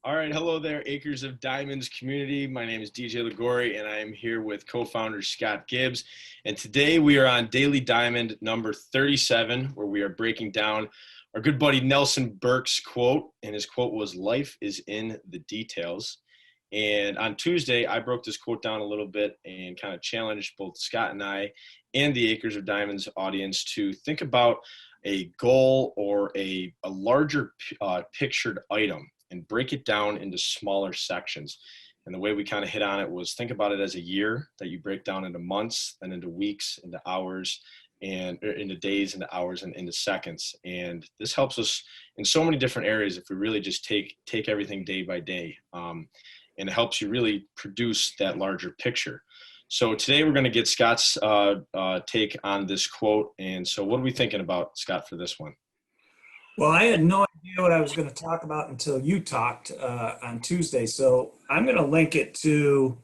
All right, hello there, Acres of Diamonds community. My name is DJ Ligori, and I am here with co-founder Scott Gibbs. And today we are on Daily Diamond number 37, where we are breaking down our good buddy Nelson Burke's quote. And his quote was, "Life is in the details." And on Tuesday, I broke this quote down a little bit and kind of challenged both Scott and I and the Acres of Diamonds audience to think about a goal or a larger pictured item and break it down into smaller sections. And the way we kind of hit on it was think about it as a year that you break down into months, and into weeks, into hours, and into days, into hours, and into seconds. And this helps us in so many different areas if we really just take everything day by day. And it helps you really produce that larger picture. So today we're going to get Scott's take on this quote. And so what are we thinking about, Scott, for this one? Well, I had no idea what I was going to talk about until you talked on Tuesday. So I'm going to link it to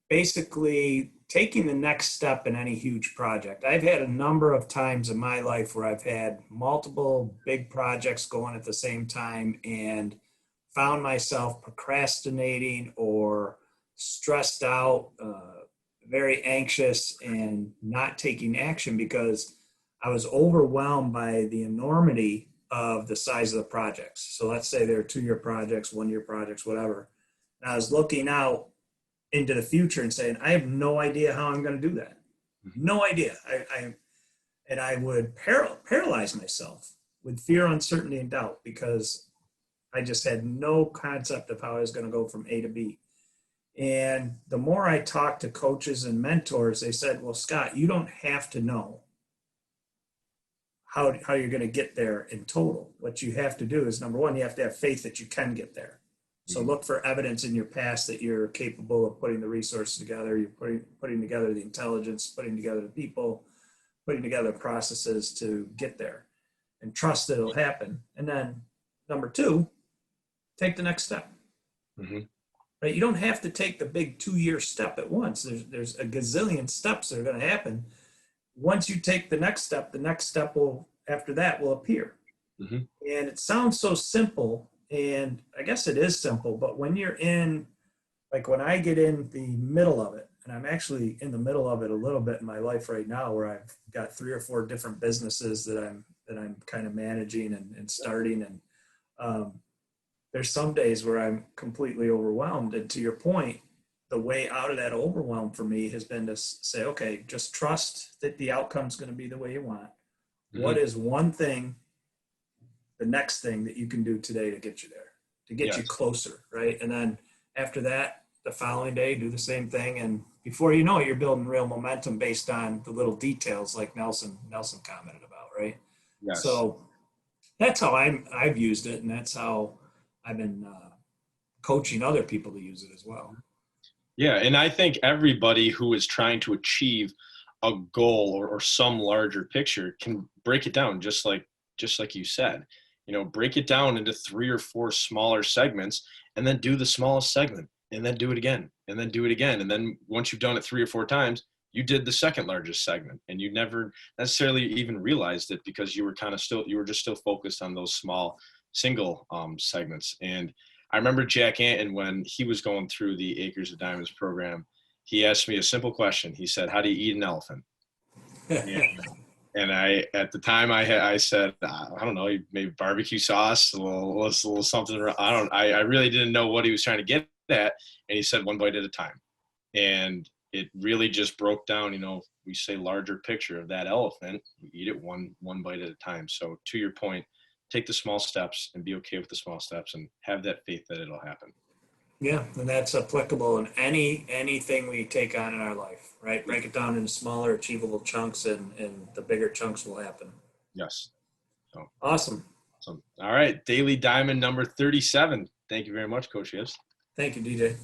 basically taking the next step in any huge project. I've had a number of times in my life where I've had multiple big projects going at the same time and found myself procrastinating or stressed out, very anxious, and not taking action because I was overwhelmed by the enormity of the size of the projects. So let's say they're 2-year projects, 1-year projects, whatever. And I was looking out into the future and saying, I have no idea how I'm going to do that. No idea. I would paralyze myself with fear, uncertainty, and doubt because I just had no concept of how I was going to go from A to B. And the more I talked to coaches and mentors, they said, well, Scott, you don't have to know how you're going to get there in total. What you have to do is, number one, you have to have faith that you can get there. So look for evidence in your past that you're capable of putting the resources together, you're putting together the intelligence, putting together the people, putting together processes to get there, and trust that it'll happen. And then number two, take the next step. Mm-hmm. Right? You don't have to take the big 2-year step at once. There's a gazillion steps that are going to happen. Once you take the next step will, after that, will appear. Mm-hmm. And it sounds so simple, and I guess it is simple, but when you're in, like when I get in the middle of it, and I'm actually in the middle of it a little bit in my life right now, where I've got 3 or 4 different businesses that I'm kind of managing and starting, and there's some days where I'm completely overwhelmed. And to your point, the way out of that overwhelm for me has been to say, okay, just trust that the outcome's going to be the way you want. Mm-hmm. What is one thing, the next thing that you can do today to get you there, to get you closer, right? And then after that, the following day, do the same thing. And before you know it, you're building real momentum based on the little details like Nelson commented about, right? Yes. So that's how I've used it, and that's how I've been coaching other people to use it as well. Yeah, and I think everybody who is trying to achieve a goal or some larger picture can break it down just like you said. You know, break it down into 3 or 4 smaller segments, and then do the smallest segment, and then do it again, and then do it again. And then once you've done it 3 or 4 times, you did the second largest segment, and you never necessarily even realized it because you were just still focused on those small single segments. And I remember Jack Anton, when he was going through the Acres of Diamonds program, he asked me a simple question. He said, "How do you eat an elephant?" And I, at the time, I said, I don't know, maybe barbecue sauce, a little something. I really didn't know what he was trying to get at. And he said, 1 bite at a time. And it really just broke down, we say larger picture of that elephant, you eat it one bite at a time. So to your point, take the small steps and be okay with the small steps and have that faith that it'll happen. Yeah, and that's applicable in anything we take on in our life, right? Break it down into smaller, achievable chunks, and the bigger chunks will happen. Yes. So awesome. All right, Daily Diamond number 37. Thank you very much, Coach Gibbs. Thank you, DJ.